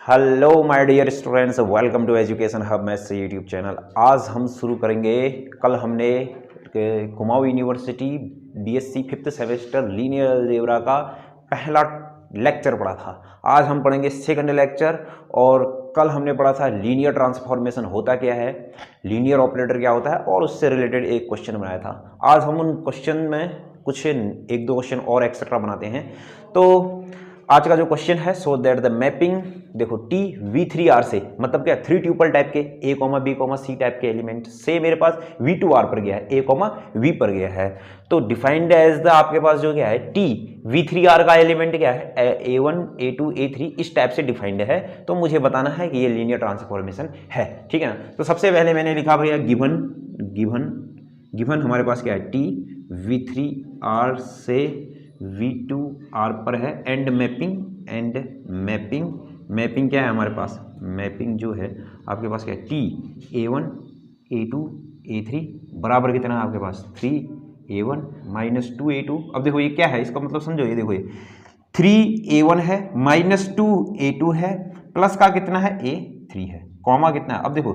Hello my dear students, welcome to education hub maths YouTube channel. आज हम शुरू करेंगे। कल हमने Kumaon university BSc fifth semester linear algebra का पहला लेक्चर पढ़ा था। आज हम पढ़ेंगे सेकंड लेक्चर। और कल हमने पढ़ा था लीनियर ट्रांसफॉर्मेशन होता क्या है, लीनियर ऑपरेटर क्या होता है, और उससे रिलेटेड एक क्वेश्चन बनाया था। आज हम उन क्वेश्चन में कुछ एक दो क्वेश्चन और एक्स्ट्रा बनाते हैं। तो आज का जो क्वेश्चन है, सो दैट द मैपिंग, देखो टी V3R से मतलब क्या, थ्री ट्यूपल टाइप के A, B, C टाइप के एलिमेंट से मेरे पास V2R पर गया है, A, V पर गया है। तो डिफाइंड एज द आपके पास जो क्या है टी V3R का एलिमेंट क्या है, A1, A2, A3 इस टाइप से डिफाइंड है। तो मुझे बताना है कि ये लीनियर ट्रांसफॉर्मेशन है, ठीक है ना। तो सबसे पहले मैंने लिखा भैया गिवन हमारे पास क्या है, टी V3R से V2R पर है। एंड मैपिंग क्या है हमारे पास, मैपिंग जो है आपके पास क्या है, टी A1, A2, A3 बराबर कितना है आपके पास 3A1 माइनस 2A2। अब देखो ये क्या है, इसका मतलब समझो, ये देखो ये 3A1 है माइनस 2A2 है, प्लस का कितना है A3 है, कॉमा कितना है। अब देखो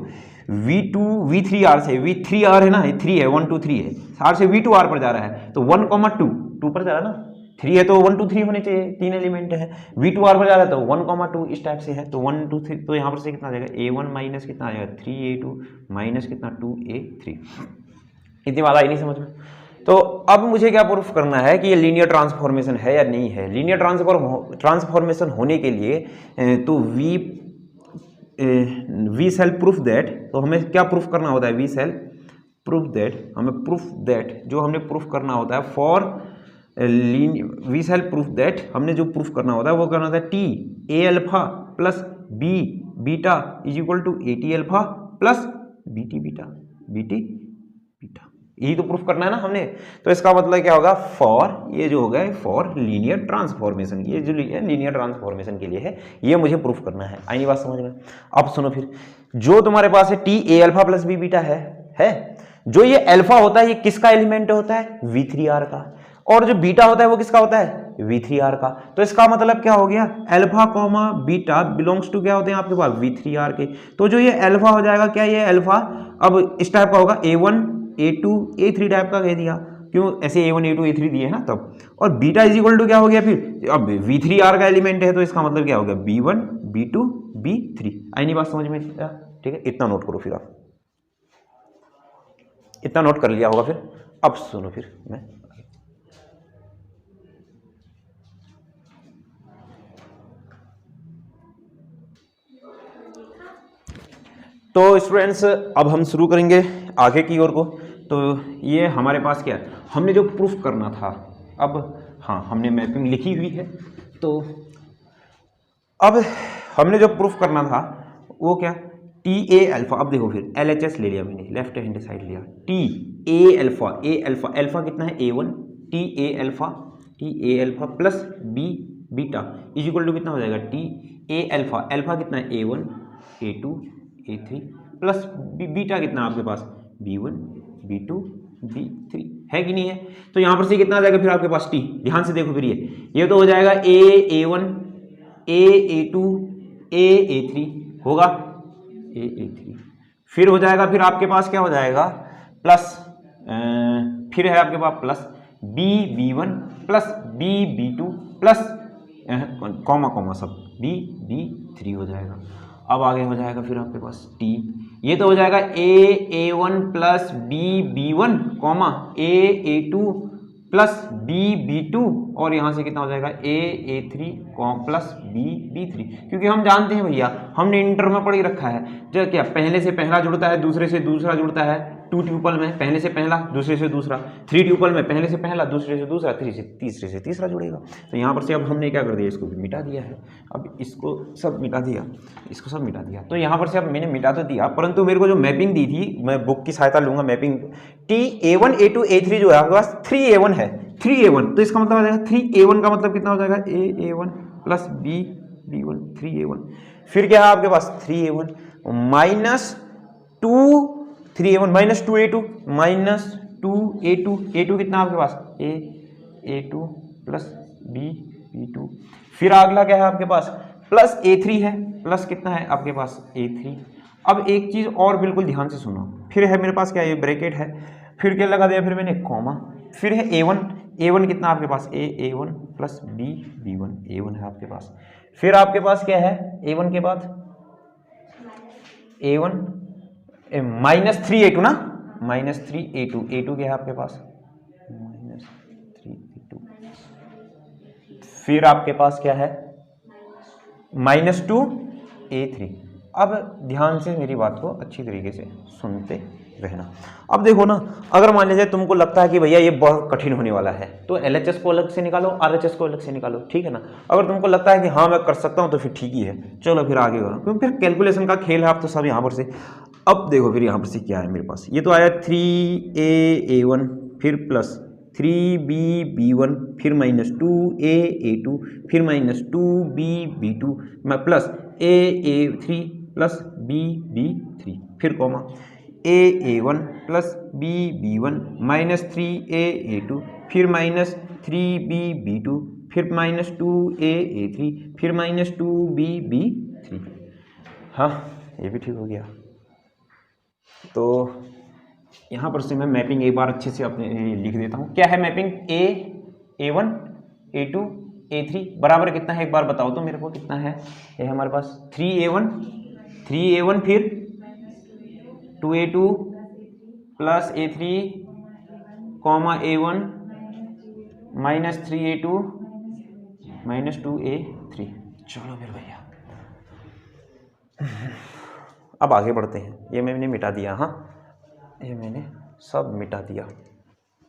V3R से V3R है ना, ये 3 है, 1 2 3 है, R से V2R पर जा रहा है तो 1, 2 पर जा रहा है ना, 3 है तो 1 2 3 होने चाहिए, तीन एलिमेंट है। V2R पर जा रहा है तो 1, 2 इस टाइप से है, तो 1 2 3, तो यहाँ पर से कितना आ जाएगा A1 माइनस कितना आ जाएगा 3A2 माइनस कितना 2A3। इतनी बात आई नहीं समझ में। तो अब मुझे क्या प्रूफ करना है कि ये लीनियर ट्रांसफॉर्मेशन है या नहीं है। लीनियर ट्रांसफॉर्मेशन होने के लिए तो वी सेल प्रूफ दैट, तो हमें क्या प्रूफ करना होता है, वी सेल प्रूफ दैट, हमें प्रूफ दैट जो हमने प्रूफ करना होता है for we shall proof that, हमने जो प्रूफ करना होता है वो करना होता है T A alpha plus B beta is equal to A T alpha plus B T beta, यही तो प्रूफ करना है ना हमने। तो इसका मतलब क्या होगा, फॉर, ये जो होगा फॉर लीनियर ट्रांसफॉर्मेशन, ये जो लीनियर ट्रांसफॉर्मेशन के लिए है, ये मुझे प्रूफ करना है। आई नहीं बात समझ में। अब सुनो फिर, जो तुम्हारे पास है T A alpha plus B beta है, जो ये अल्फा होता है ये किसका एलिमेंट होता है, V3R का, और जो बीटा होता है वो किसका होता है, V3R का। तो इसका मतलब क्या हो गया, alpha comma beta belongs to क्या होते हैं आपके पास, V3R के। तो जो ये अल्फा हो जाएगा, क्या ये अल्फा अब इस टाइप का होगा, A1, A2, A3 टाइप का कह दिया, क्यों ऐसे A1, A2, A3 दिए ना तब। और बीटा इज इक्वल टू क्या हो गया फिर, अब V3R का एलिमेंट है तो इसका मतलब क्या हो गया, B1, B2, B3। आई नहीं बात समझ में, ठीक है। इतना नोट करो फिर, आप इतना नोट कर लिया होगा फिर। अब सुनो फिर मैं, तो स्टूडेंट्स अब हम शुरू करेंगे आगे की ओर को। तो ये हमारे पास क्या है, हमने जो प्रूफ करना था, अब हाँ हमने मैपिंग लिखी हुई है। तो अब हमने जो प्रूफ करना था वो क्या, टी ए अल्फा। अब देखो फिर LHS ले लिया मैंने, लेफ्ट हैंड साइड लिया, टी ए अल्फा, अल्फा कितना है A1, T A alpha plus B beta is equal to कितना हो जाएगा, टी ए अल्फा, अल्फा कितना है A1, A2, A3 plus beta कितना आपके पास B1, B2, B3 है कि नहीं है। तो यहाँ पर से कितना आ जाएगा फिर आपके पास टी, ध्यान से देखो फिर ये तो हो जाएगा A1, A2, A3 होगा, A3 फिर हो जाएगा, फिर आपके पास क्या हो जाएगा प्लस, फिर है आपके पास plus B1 plus B2 plus comma सब B3 हो जाएगा। अब आगे हो जाएगा फिर आपके पास टी, ये तो हो जाएगा A1 plus B1 comma A2 plus B2, और यहाँ से कितना हो जाएगा A3 प्लस B3, क्योंकि हम जानते हैं भैया, हमने इंटर में पढ़ ही रखा है जो क्या, पहले से पहला जुड़ता है, दूसरे से दूसरा जुड़ता है, 2 ट्यूपल में पहले से पहला दूसरे से दूसरा, 3 ट्यूपल में पहले से पहला दूसरे से दूसरा, तीसरे से तीसरा जुड़ेगा। तो यहाँ पर से अब हमने क्या कर दिया, इसको भी मिटा दिया है, अब इसको सब मिटा दिया, इसको सब मिटा दिया। तो यहाँ पर से अब मैंने मिटा तो दिया, परंतु मेरे को जो मैपिंग दी थी, मैं बुक की सहायता लूंगा mapping, T A1, A2, A3 जो है आपके पास 3A1 है, 3A1, तो इसका मतलब आ जाएगा 3A1 का मतलब कितना हो जाएगा, A1 प्लस B1 3A1, फिर क्या है आपके पास 3A1 minus 3A1 minus 2A2 minus 2A2 कितना आपके पास A2 प्लस B2, फिर अगला क्या है आपके पास प्लस A3 है, प्लस कितना है आपके पास A3। अब एक चीज़ और बिल्कुल ध्यान से सुनो, फिर है मेरे पास क्या, ये ब्रैकेट है, फिर क्या लगा दिया फिर मैंने कॉमा, फिर है A1 कितना आपके पास A1 प्लस B1 A1 है आपके पास। फिर आपके पास क्या है A1 के बाद A1 -3A2 ना, -3A2 क्या है आपके पास -3A2। फिर आपके पास क्या है -2A3। अब ध्यान से मेरी बात को अच्छी तरीके से सुनते रहना। अब देखो ना, अगर मान लीजिए तुमको लगता है कि भैया ये बहुत कठिन होने वाला है, तो LHS को अलग से निकालो, RHS को अलग से निकालो, ठीक है ना। अगर तुमको लगता है कि हाँ मैं कर सकता हूँ तो फिर ठीक ही है, चलो फिर आगे करो, क्योंकि फिर कैलकुलेशन का खेल है, आप तो सब यहाँ पर से। अब देखो फिर यहाँ पर से क्या है मेरे पास, ये तो आया 3A1 फिर प्लस 3B1 फिर -2A2 फिर -2B2 plus A3 plus B3 फिर comma A1 plus B1 -3A2 फिर -3B2 फिर -2A3 फिर -2B3। हाँ ये भी ठीक हो गया। तो यहाँ पर से मैं मैपिंग एक बार अच्छे से अपने लिख देता हूँ। क्या है मैपिंग, A1 A2 A3 बराबर कितना है एक बार बताओ तो मेरे को, कितना है ये हमारे पास 3A1 फिर 2A2 plus A3 comma A1 -3A2 -2A3। चलो फिर भैया अब आगे बढ़ते हैं। ये मैंने मिटा दिया, हाँ ये मैंने सब मिटा दिया,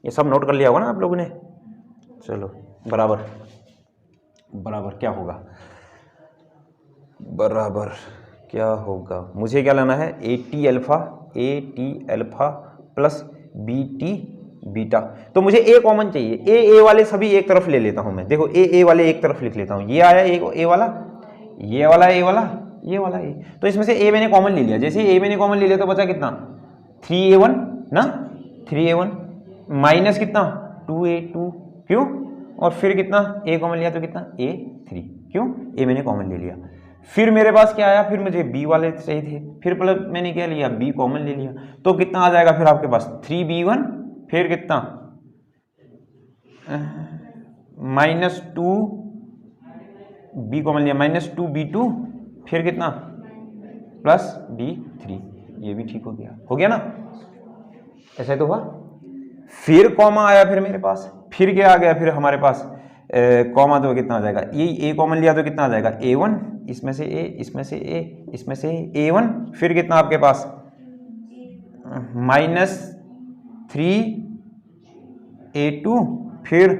ये सब नोट कर लिया होगा ना आप लोगों ने। चलो बराबर क्या होगा, बराबर क्या होगा, मुझे क्या लाना है AT alpha plus BT beta. तो मुझे A कॉमन चाहिए, A वाले सभी एक तरफ ले लेता हूं मैं। देखो A वाले एक तरफ लिख लेता हूं, ये आया A वाला, ये वाला A वाला, ये वाला A। तो इसमें से A मैंने कॉमन ले लिया, जैसे A मैंने कॉमन ले लिया तो बचा कितना 3A1 ना, 3A1 माइनस कितना 2A2, क्यों, और फिर कितना A कॉमन लिया तो कितना A3, क्यों A मैंने कॉमन ले लिया। फिर मेरे पास क्या आया, फिर मुझे B वाले चाहिए थे, फिर प्लस मैंने क्या लिया B कॉमन ले लिया, तो कितना आ जाएगा फिर आपके पास 3B1 फिर कितना -2 B कॉमन लिया -2B2 फिर कितना प्लस B3। ये भी ठीक हो गया ना, ऐसा ही तो हुआ। फिर कॉमा आया फिर मेरे पास, फिर क्या आ गया फिर हमारे पास कॉमा, तो कितना आ जाएगा, ये A कॉमन लिया तो कितना आ जाएगा A1, इसमें से A, इसमें से A, इसमें से A1, फिर कितना आपके पास -3A2 फिर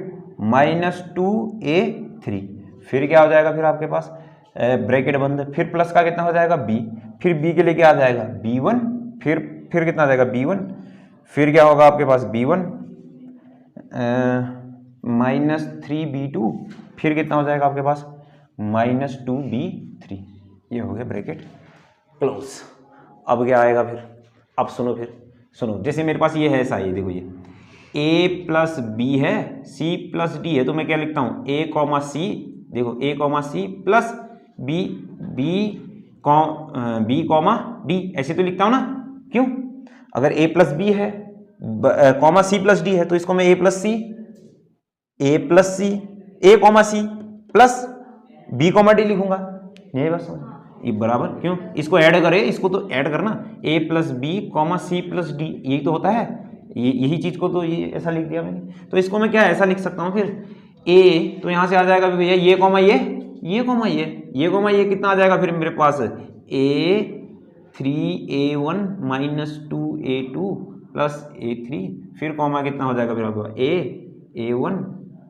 -2A3, फिर क्या हो जाएगा फिर आपके पास ब्रैकेट बंद, फिर प्लस का कितना हो जाएगा B, फिर B के लिए क्या आ जाएगा B1, फिर कितना आ जाएगा B1, फिर क्या होगा आपके पास B1 -3B2 फिर कितना हो जाएगा आपके पास -2B3। ये हो गया ब्रैकेट क्लोज। अब क्या आएगा फिर, अब सुनो जैसे मेरे पास ये है ऐसा, ये देखो ये A प्लस B है, C प्लस D है, तो मैं क्या लिखता हूँ A कॉमा C, देखो A comma C plus B comma D, ऐसे तो लिखता हूँ ना, क्यों, अगर A प्लस B है कॉमा C प्लस D है तो इसको मैं A plus C A comma C plus B comma D लिखूंगा, ये बस ये बराबर, क्यों, इसको ऐड करे, इसको तो ऐड करना A plus B comma C plus D, यही तो होता है, यही चीज को तो ये ऐसा लिख दिया मैंने। तो इसको मैं क्या ऐसा लिख सकता हूँ फिर A, तो यहाँ से आ जाएगा भैया ये कॉमा ये कॉमा ये कितना आ जाएगा फिर मेरे पास A3A1 -2A2 प्लस A3, फिर कॉमा कितना हो जाएगा फिर आपको A1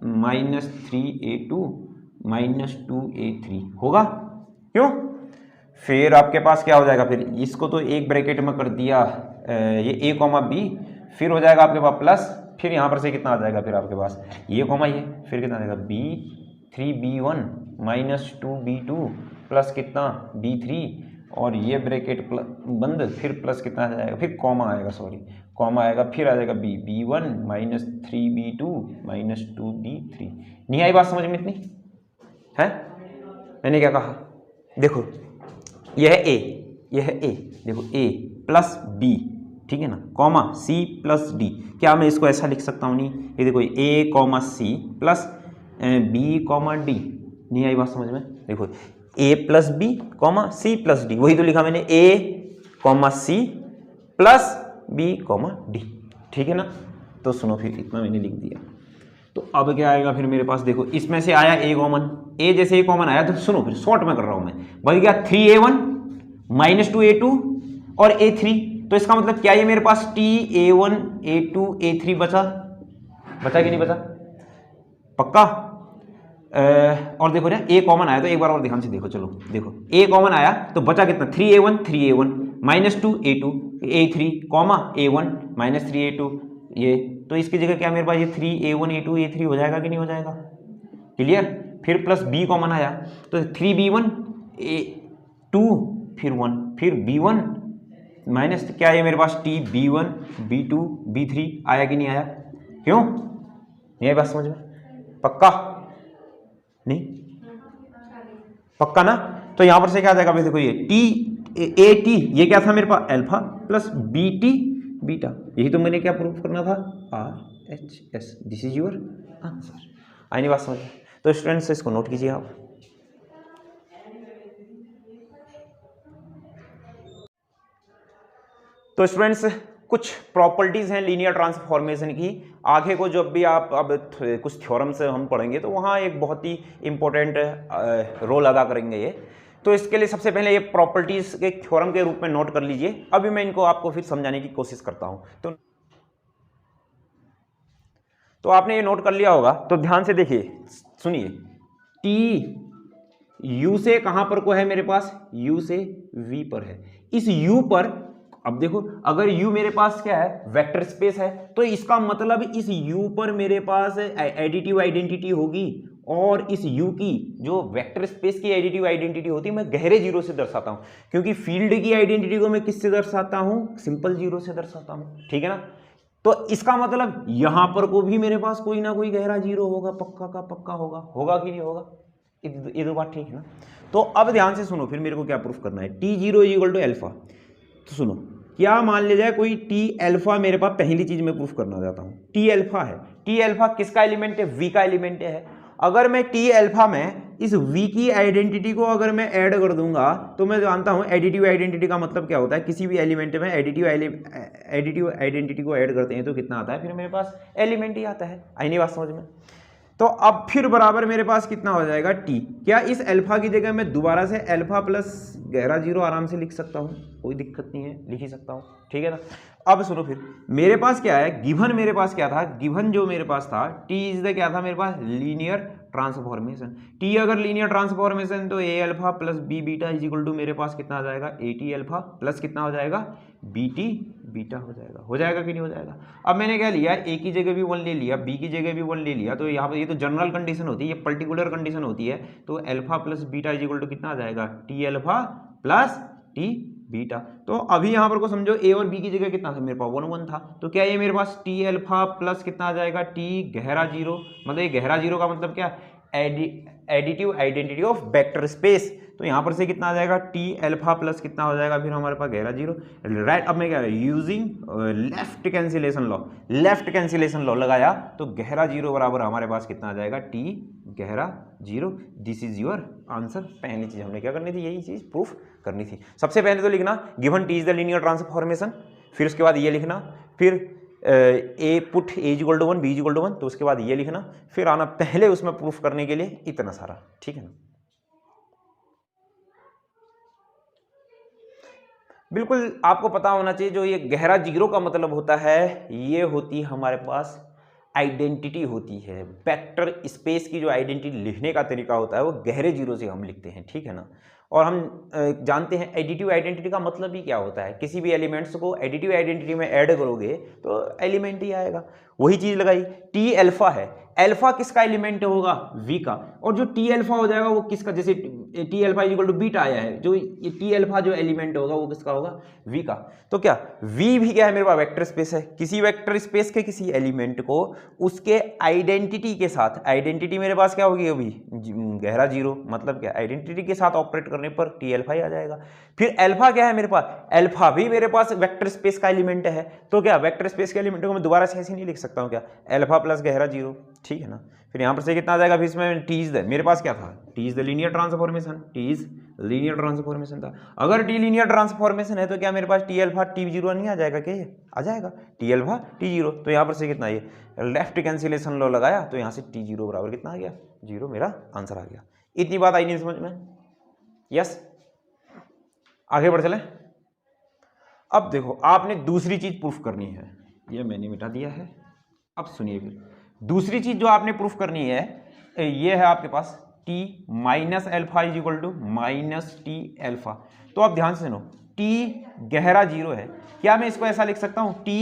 -3A2 -2A3 होगा, क्यों। फिर आपके पास क्या हो जाएगा, फिर इसको तो एक ब्रैकेट में कर दिया ये A कॉमा B, फिर हो जाएगा आपके पास प्लस, फिर यहाँ पर से कितना आ जाएगा फिर आपके पास ये कॉमा ये, फिर कितना आ जाएगा B3B1 -2B2 प्लस कितना B3, और ये ब्रैकेट बंद, फिर प्लस कितना आ जाएगा, फिर कॉमा आएगा, कॉमा आएगा, फिर आ जाएगा B1 -3B2 -2B3। नहीं आई बात समझ में इतनी है, मैंने क्या कहा, देखो यह है ए, यह है ए, देखो ए प्लस बी, ठीक है ना, कॉमा सी प्लस डी। क्या मैं इसको ऐसा लिख सकता हूँ? नहीं, ये देखो A comma C plus B comma D. नहीं आई बात समझ में? देखो A plus B comma C plus D, वही तो लिखा मैंने, A comma C plus B comma D, ठीक है ना। तो सुनो फिर इतना मैंने लिख दिया, तो अब क्या आएगा फिर मेरे पास? देखो इसमें से आया ए कॉमन, ए जैसे ए कॉमन आया तो सुनो फिर शॉर्ट में कर रहा हूं मैं, बच गया 3a1 माइनस 2a2 और a3। तो इसका मतलब क्या है मेरे पास? ta1 a2 a3 बचा, बचा कि नहीं बचा? पक्का? और देखो ना ए कॉमन आया, तो एक बार और ध्यान से देखो, चलो देखो ए कॉमन आया तो बचा कितना? 3a1 minus 2a2 a3 comma a1 minus 3a2 ये, तो इसकी जगह क्या मेरे पास ये 3a1 a2 a3 हो जाएगा कि नहीं हो जाएगा? क्लियर? फिर प्लस b कॉमन आया तो 3b1 a2 फिर 1 फिर b1 माइनस क्या है मेरे पास? t b1 b2 b3 आया कि नहीं आया? क्यों? नहीं आई बात समझ में? पक्का? नहीं पक्का ना? तो यहां पर से क्या आ जाएगा? देखो ये टी ए टी, ये क्या था मेरे पास? Alpha plus B T beta, यही तो मैंने क्या प्रूफ करना था? R H S, this is your answer. आई नहीं बात समझ? तो स्टूडेंट्स इसको नोट कीजिए आप। तो स्टूडेंट्स कुछ प्रॉपर्टीज हैं लीनियर ट्रांसफॉर्मेशन की, आगे को जब भी आप अब कुछ थ्योरम से हम पढ़ेंगे तो वहाँ एक बहुत ही इंपॉर्टेंट रोल अदा करेंगे ये। तो इसके लिए सबसे पहले ये प्रॉपर्टीज के थ्योरम के रूप में नोट कर लीजिए। अभी मैं इनको आपको फिर समझाने की कोशिश करता हूँ। तो आपने ये नोट कर लिया होगा, तो ध्यान से देखिए, सुनिए। टी यू से कहाँ पर को है मेरे पास? यू से वी पर है। इस यू पर अब देखो, अगर u मेरे पास क्या है? वेक्टर स्पेस है, तो इसका मतलब इस u पर मेरे पास एडिटिव आइडेंटिटी होगी, और इस u की जो वेक्टर स्पेस की एडिटिव आइडेंटिटी होती है मैं गहरे जीरो से दर्शाता हूं, क्योंकि फील्ड की आइडेंटिटी को मैं किससे दर्शाता हूं? सिंपल जीरो से दर्शाता हूं, ठीक है ना। तो इसका मतलब यहां पर को भी मेरे पास कोई ना कोई गहरा जीरो होगा, पक्का का पक्का होगा, होगा कि नहीं होगा? ये दो बात ठीक है ना। तो अब ध्यान से सुनो, फिर मेरे को क्या प्रूफ करना है? t0 equal to alpha. तो सुनो, क्या मान लिया जाए कोई टी अल्फा मेरे पास, पहली चीज मैं प्रूफ करना चाहता हूं, टी अल्फा है। टी अल्फा किसका एलिमेंट है? वी का एलिमेंट है। अगर मैं टी अल्फा में इस वी की आइडेंटिटी को अगर मैं ऐड कर दूंगा, तो मैं जानता हूं एडिटिव आइडेंटिटी का मतलब क्या होता है? किसी भी एलिमेंट में एडिटिव आइडेंटिटी को ऐड करते हैं तो कितना आता है? फिर मेरे पास एलिमेंट ही आता है। आई नहीं बात समझ में? तो अब फिर बराबर मेरे पास कितना हो जाएगा? टी। क्या इस अल्फा की जगह मैं दोबारा से अल्फा प्लस गहरा जीरो आराम से लिख सकता हूं? कोई दिक्कत नहीं है, लिख ही सकता हूं, ठीक है ना। अब सुनो, फिर मेरे पास क्या है? गिवन मेरे पास क्या था? गिवन जो मेरे पास था, टी इज द क्या था मेरे पास? Linear transformation. टी अगर लीनियर ट्रांसफॉर्मेशन, तो A alpha plus B beta is equal to मेरे पास कितना आ जाएगा? ए टी अल्फा प्लस कितना हो जाएगा? बी टी बीटा हो जाएगा। हो जाएगा कि नहीं हो जाएगा? अब मैंने क्या लिया? ए की जगह भी 1 ले लिया, बी की जगह भी 1 ले लिया, तो यहाँ पर ये तो जनरल कंडीशन होती है, ये पर्टिकुलर कंडीशन होती है। तो alpha plus beta is equal to कितना आ जाएगा? T alpha plus T beta. तो अभी यहां पर को समझो, ए और बी की जगह कितना था मेरे पास? 1 1 था। तो क्या ये मेरे पास टी अल्फा प्लस कितना आ जाएगा? टी गहरा जीरो। मतलब ये गहरा जीरो का मतलब क्या? Additive identity of vector space. तो यहां पर से कितना आ जाएगा? टी अल्फा प्लस कितना हो जाएगा फिर हमारे पास? गहरा जीरो, राइट। अब मैं क्या using left cancellation law, left cancellation law लगाया, तो गहरा जीरो बराबर हमारे पास कितना आ जाएगा? टी गहरा zero. This is your answer. पहली चीज हमने क्या करनी थी? यही चीज प्रूफ करनी थी। सबसे पहले तो लिखना given T is the linear transformation, फिर उसके बाद ये लिखना, फिर A put A equal to 1 B equal to 1, तो उसके बाद ये लिखना, फिर आना पहले उसमें प्रूफ करने के लिए इतना सारा, ठीक है ना। बिल्कुल आपको पता होना चाहिए, जो ये गहरा जीरो का मतलब होता है, ये होती है हमारे पास आइडेंटिटी होती है, वेक्टर स्पेस की जो आइडेंटिटी लिखने का तरीका होता है वो गहरे जीरो से हम लिखते हैं, ठीक है ना। और हम जानते हैं एडिटिव आइडेंटिटी का मतलब ही क्या होता है? किसी भी एलिमेंट्स को एडिटिव आइडेंटिटी में ऐड करोगे तो एलिमेंट ही आएगा। वही चीज़ लगाई, टी अल्फा है, अल्फा किसका एलिमेंट होगा, वी का, और जो टी अल्फा हो जाएगा वो किसका, जैसे T alpha equal to beta आया है, जो ये टी अल्फा जो एलिमेंट होगा वो किसका होगा, वी का। तो क्या वी भी क्या है मेरे पास वेक्टर स्पेस है, किसी वेक्टर स्पेस के किसी एलिमेंट को उसके आइडेंटिटी के साथ, आइडेंटिटी मेरे पास क्या होगी अभी गहरा जीरो, मतलब क्या आइडेंटिटी के साथ ऑपरेट करने पर टी अल्फा ही आ जाएगा। फिर अल्फा क्या है मेरे पास, अल्फा भी मेरे पास वेक्टर स्पेस का एलिमेंट है, तो क्या वेक्टर स्पेस के एलिमेंट को मैं दोबारा से ऐसे नहीं लिख सकता हूँ क्या, अल्फा प्लस गहरा जीरो, ठीक है ना। फिर यहाँ पर से कितना आ जाएगा, फिर इसमें टी इज द, मेरे पास क्या था, T is the linear transformation, T is linear transformation था। अगर टी लीनियर ट्रांसफॉर्मेशन है तो क्या मेरे पास टी अल्फा टी जीरो नहीं आ जाएगा, क्या ये आ जाएगा, टी अल्फा टी जीरो। तो यहाँ पर से कितना, ये लेफ्ट कैंसिलेशन लॉ लगाया तो यहाँ से टी जीरो बराबर कितना आ गया, जीरो, मेरा आंसर आ गया। इतनी बात आई नहीं समझ में, यस। आगे बढ़ चले। अब देखो आपने दूसरी चीज प्रूफ करनी है, ये मैंने मिटा दिया है। अब सुनिए, फिर दूसरी चीज जो आपने प्रूफ करनी है ये है आपके पास t minus alpha is equal to minus T alpha. तो आप ध्यान से सुनो, t गहरा जीरो है, क्या मैं इसको ऐसा लिख सकता हूं t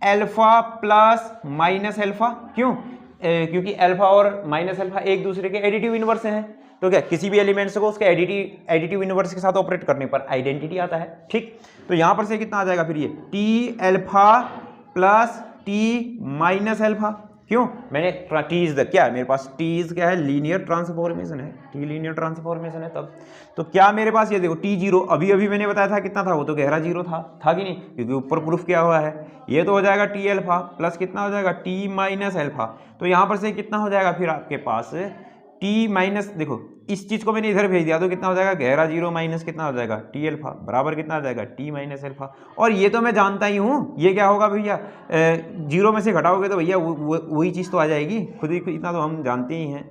alpha plus minus alpha, क्यों क्योंकि एल्फा और माइनस एल्फा एक दूसरे के एडिटिव इनवर्स हैं। तो क्या किसी भी एलिमेंट्स को उसके एडिटिव इनवर्स के साथ ऑपरेट करने पर आइडेंटिटी आता है, ठीक। तो यहां पर से कितना आ जाएगा फिर ये T alpha plus T minus alpha, क्यों मैंने टी इज द, क्या है मेरे पास टी इज क्या है, लीनियर ट्रांसफॉर्मेशन है, टी लीनियर ट्रांसफॉर्मेशन है तब। तो क्या मेरे पास ये देखो टी जीरो, अभी अभी मैंने बताया था कितना था, वो तो गहरा जीरो था कि नहीं, क्योंकि ऊपर प्रूफ किया हुआ है। ये तो हो जाएगा टी एल्फा प्लस कितना हो जाएगा टी माइनस एल्फा। तो यहाँ पर से कितना हो जाएगा फिर आपके पास टी माइनस, देखो इस चीज को मैंने इधर भेज दिया तो कितना हो जाएगा गहरा जीरो माइनस कितना हो जाएगा टी एल्फा बराबर कितना आ जाएगा टी माइनस एल्फा। और ये तो मैं जानता ही हूँ, ये क्या होगा भैया, जीरो में से घटाओगे तो भैया वही चीज़ तो आ जाएगी, खुद ही इतना तो हम जानते ही हैं।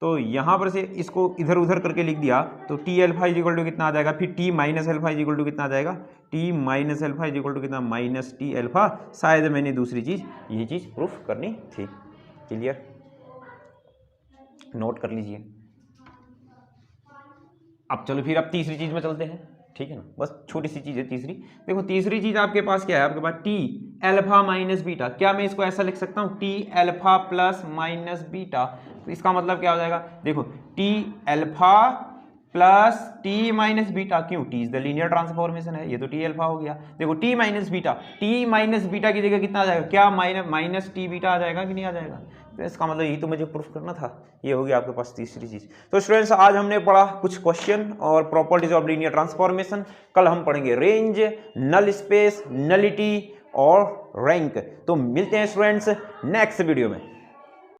तो यहाँ पर से इसको इधर उधर करके लिख दिया तो T alpha is equal to कितना आ जाएगा, फिर T minus alpha is equal to कितना आ जाएगा, T minus alpha is equal to कितना माइनस टी एल्फा। शायद मैंने दूसरी चीज़ यही चीज़ प्रूफ करनी थी। क्लियर, नोट कर लीजिए। अब चलो फिर अब तीसरी चीज में चलते हैं, ठीक है ना, बस छोटी सी चीज है तीसरी। देखो तीसरी चीज आपके पास क्या है, आपके पास टी एल्फा माइनस बीटा, क्या मैं इसको ऐसा लिख सकता हूँ T alpha plus minus beta. तो इसका मतलब क्या हो जाएगा, देखो T alpha plus T minus beta, क्यों T is the linear transformation है, ये तो टी एल्फा हो गया। देखो टी माइनस बीटा की जगह कितना आ जाएगा, क्या माइनस टी बीटा आ जाएगा कि नहीं आ जाएगा। तो इसका मतलब यही तो मुझे प्रूफ करना था, ये हो गया आपके पास तीसरी चीज। तो स्टूडेंट्स आज हमने पढ़ा कुछ क्वेश्चन और प्रॉपर्टीज ऑफ लीनियर ट्रांसफॉर्मेशन। कल हम पढ़ेंगे रेंज, नल स्पेस, नलिटी और रैंक। तो मिलते हैं स्टूडेंट्स नेक्स्ट वीडियो में।